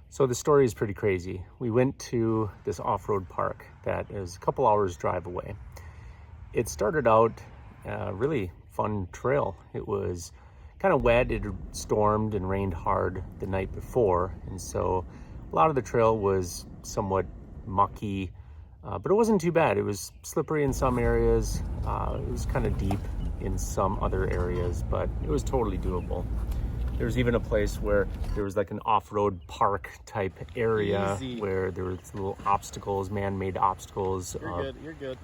So the story is pretty crazy. We went to this off-road park that is a couple hours drive away. It started out a really fun trail. It was kind of wet. It had stormed and rained hard the night before, and so a lot of the trail was somewhat mucky, but it wasn't too bad. It was slippery in some areas. It was kind of deep in some other areas, but it was totally doable. There was even a place where there was like an off-road park type area where there was little obstacles, man-made obstacles, You're good.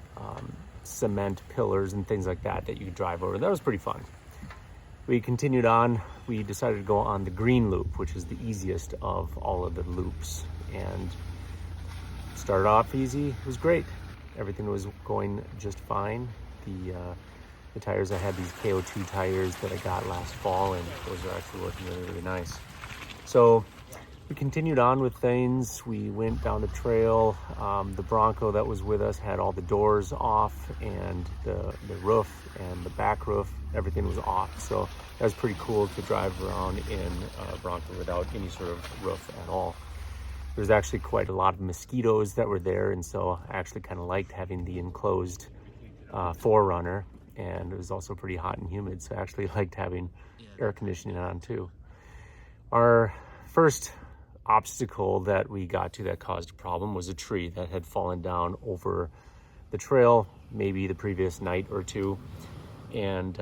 Cement pillars and things like that you could drive over. That was pretty fun. We continued on. We decided to go on the green loop, which is the easiest of all of the loops, and started off easy. It was great. Everything was going just fine. The tires, I had these KO2 tires that I got last fall, and those are actually working really, really nice. So we continued on with things. We went down the trail. The Bronco that was with us had all the doors off, and the roof and the back roof, everything was off. So that was pretty cool to drive around in a Bronco without any sort of roof at all. There's actually quite a lot of mosquitoes that were there, and so I actually kind of liked having the enclosed 4Runner. And it was also pretty hot and humid, so I actually liked having air conditioning on too. Our first obstacle that we got to that caused a problem was a tree that had fallen down over the trail maybe the previous night or two, and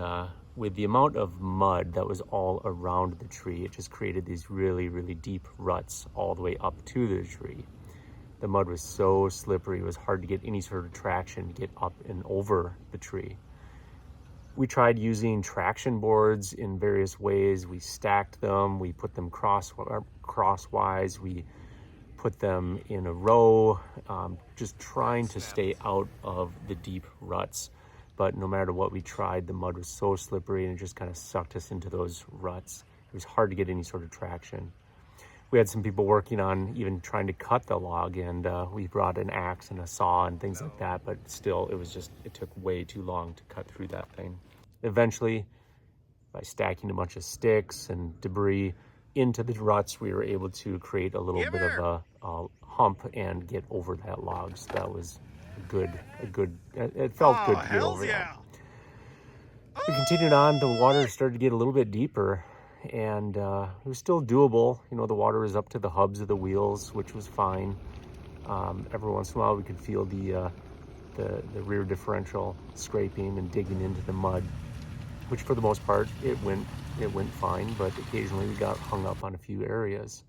with the amount of mud that was all around the tree, it just created these really, really deep ruts all the way up to the tree. The mud was so slippery, it was hard to get any sort of traction to get up and over the tree. We tried using traction boards in various ways. We stacked them, we put them crosswise, we put them in a row, just trying to stay out of the deep ruts. But no matter what we tried, the mud was so slippery and it just kind of sucked us into those ruts. It was hard to get any sort of traction. We had some people working on even trying to cut the log, and we brought an axe and a saw and things like that, but still it took way too long to cut through that thing. Eventually, by stacking a bunch of sticks and debris into the ruts, we were able to create a little bit of a hump and get over that log. So that was it felt good to get over that. We continued on. The water started to get a little bit deeper, and it was still doable. You know, the water was up to the hubs of the wheels, which was fine. Every once in a while we could feel the rear differential scraping and digging into the mud, which for the most part it went fine, but occasionally we got hung up on a few areas,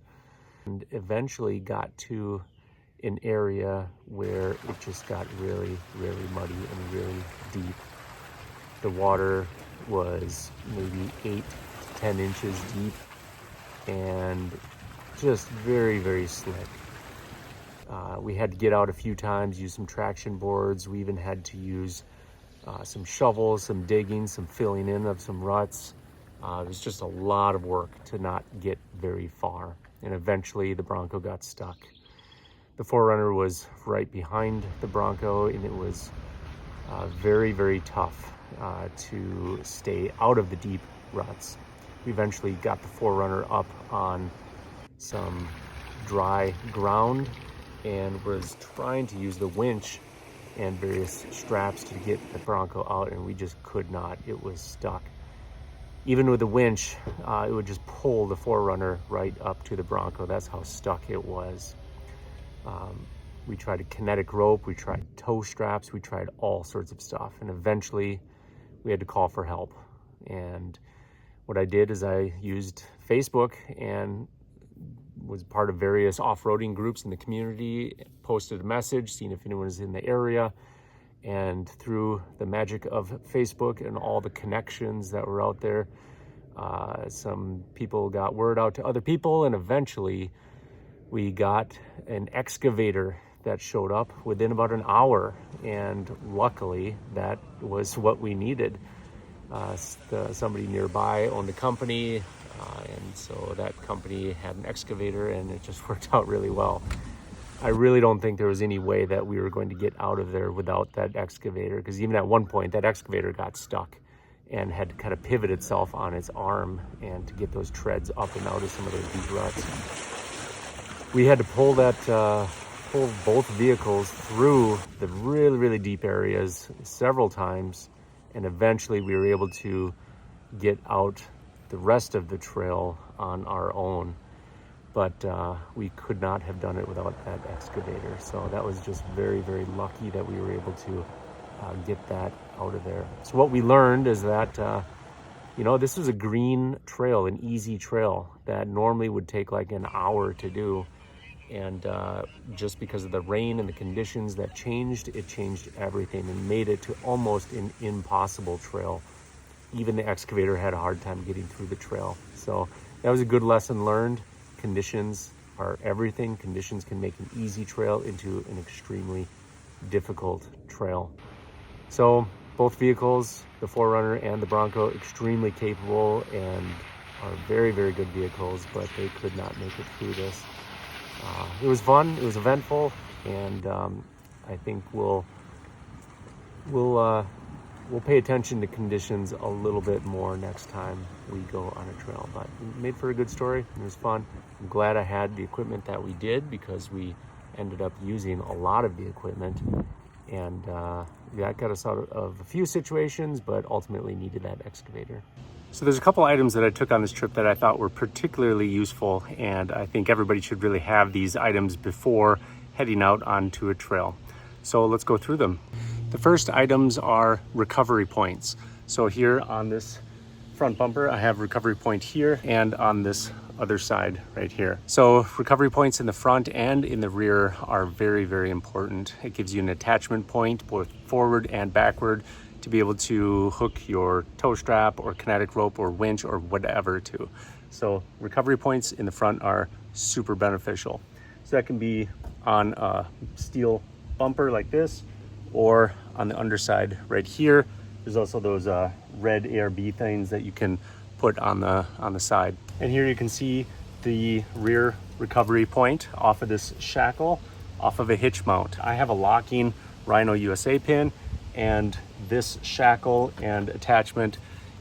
and eventually got to an area where it just got really, really muddy and really deep. The water was maybe 8 to 10 inches deep and just very, very slick. We had to get out a few times, use some traction boards. We even had to use some shovels, some digging, some filling in of some ruts. It was just a lot of work to not get very far. And eventually the Bronco got stuck. The 4Runner was right behind the Bronco, and it was very, very tough to stay out of the deep ruts. We eventually got the 4Runner up on some dry ground and was trying to use the winch and various straps to get the Bronco out, and we just could not. It was stuck. Even with the winch, it would just pull the 4Runner right up to the Bronco. That's how stuck it was. We tried a kinetic rope, we tried tow straps, we tried all sorts of stuff, and eventually we had to call for help. And what I did is I used Facebook and was part of various off-roading groups in the community, posted a message, seeing if anyone was in the area, and through the magic of Facebook and all the connections that were out there, some people got word out to other people, and eventually we got an excavator that showed up within about an hour, and luckily that was what we needed. Somebody nearby owned a company, and so that company had an excavator, and it just worked out really well. I really don't think there was any way that we were going to get out of there without that excavator, because even at one point that excavator got stuck and had to kind of pivot itself on its arm and to get those treads up and out of some of those deep ruts. We had to pull both vehicles through the really, really deep areas several times, and eventually we were able to get out the rest of the trail on our own. But we could not have done it without that excavator. So that was just very, very lucky that we were able to get that out of there. So what we learned is that, this was a green trail, an easy trail that normally would take like an hour to do. And just because of the rain and the conditions that changed, it changed everything and made it to almost an impossible trail. Even the excavator had a hard time getting through the trail. So that was a good lesson learned. Conditions are everything. Conditions can make an easy trail into an extremely difficult trail. So both vehicles, the 4Runner and the Bronco, extremely capable and are very, very good vehicles, but they could not make it through this. It was fun, it was eventful, and I think we'll pay attention to conditions a little bit more next time we go on a trail. But it made for a good story. It was fun. I'm glad I had the equipment that we did, because we ended up using a lot of the equipment, and that got us out of a few situations, but ultimately needed that excavator. So there's a couple items that I took on this trip that I thought were particularly useful, and I think everybody should really have these items before heading out onto a trail. So let's go through them. The first items are recovery points. So here on this front bumper, I have recovery point here, and on this other side right here. So recovery points in the front and in the rear are very, very important. It gives you an attachment point both forward and backward to be able to hook your tow strap or kinetic rope or winch or whatever to. So recovery points in the front are super beneficial. So that can be on a steel bumper like this, or on the underside right here. There's also those red ARB things that you can put on the side. And here you can see the rear recovery point off of this shackle, off of a hitch mount. I have a locking Rhino USA pin, and this shackle and attachment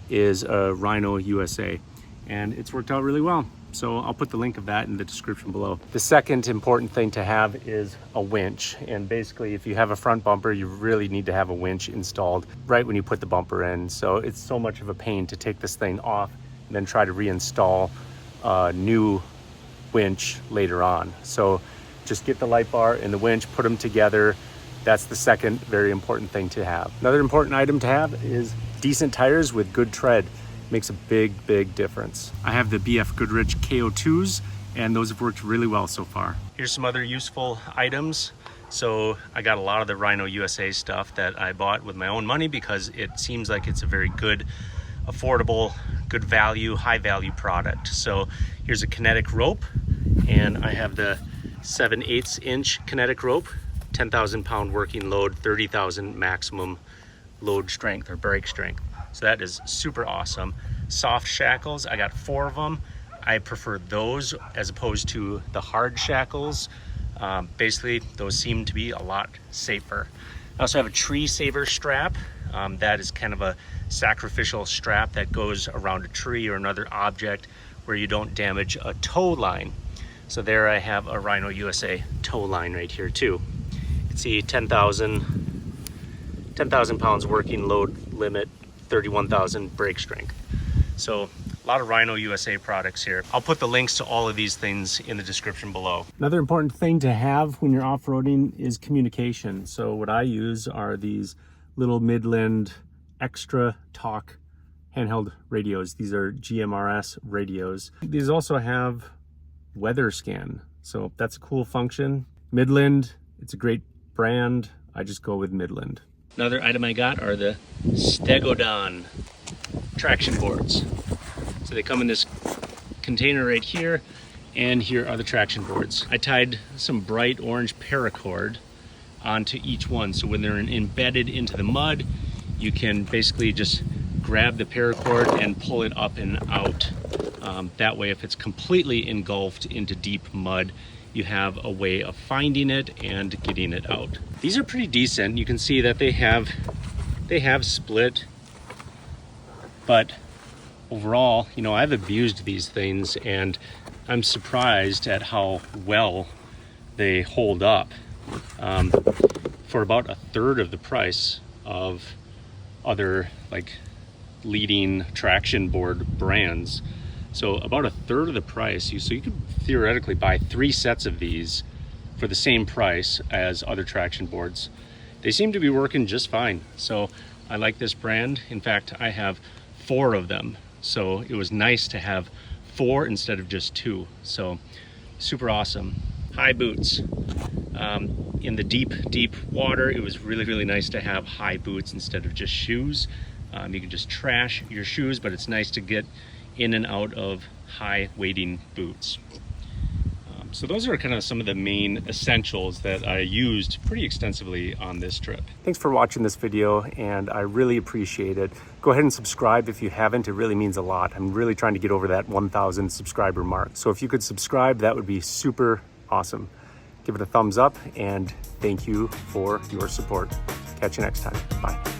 is a Rhino USA, and it's worked out really well. So I'll put the link of that in the description below. The second important thing to have is a winch. And basically, if you have a front bumper, you really need to have a winch installed right when you put the bumper in. So it's so much of a pain to take this thing off and then try to reinstall a new winch later on. So just get the light bar and the winch, put them together. That's the second very important thing to have. Another important item to have is decent tires with good tread. Makes a big, big difference. I have the BF Goodrich KO2s, and those have worked really well so far. Here's some other useful items. So I got a lot of the Rhino USA stuff that I bought with my own money, because it seems like it's a very good, affordable, good value, high value product. So here's a kinetic rope, and I have the 7/8 inch kinetic rope, 10,000 pound working load, 30,000 maximum load strength or brake strength. So that is super awesome. Soft shackles, I got 4 of them. I prefer those as opposed to the hard shackles. Basically, those seem to be a lot safer. I also have a tree saver strap. That is kind of a sacrificial strap that goes around a tree or another object where you don't damage a tow line. So there I have a Rhino USA tow line right here too. You can see 10,000 pounds working load limit, 31,000 brake strength. So a lot of Rhino USA products here. I'll put the links to all of these things in the description below. Another important thing to have when you're off-roading is communication. So what I use are these little Midland extra talk handheld radios. These are GMRS radios. These also have weather scan. So that's a cool function. Midland, it's a great brand. I just go with Midland. Another item I got are the Stegodon traction boards. So they come in this container right here, and here are the traction boards. I tied some bright orange paracord onto each one, so when they're embedded into the mud, you can basically just grab the paracord and pull it up and out. That way, if it's completely engulfed into deep mud, you have a way of finding it and getting it out. These are pretty decent. You can see that they have split, but overall, I've abused these things, and I'm surprised at how well they hold up for about a third of the price of other like leading traction board brands. So about a third of the price. So you could theoretically buy 3 sets of these for the same price as other traction boards. They seem to be working just fine. So I like this brand. In fact, I have 4 of them. So it was nice to have 4 instead of just 2. So super awesome. High boots. In the deep water, it was really nice to have high boots instead of just shoes. You can just trash your shoes, but it's nice to get in and out of high wading boots. So those are kind of some of the main essentials that I used pretty extensively on this trip. Thanks for watching this video, and I really appreciate it. Go ahead and subscribe if you haven't. It really means a lot. I'm really trying to get over that 1,000 subscriber mark. So if you could subscribe, that would be super awesome. Give it a thumbs up, and thank you for your support. Catch you next time. Bye.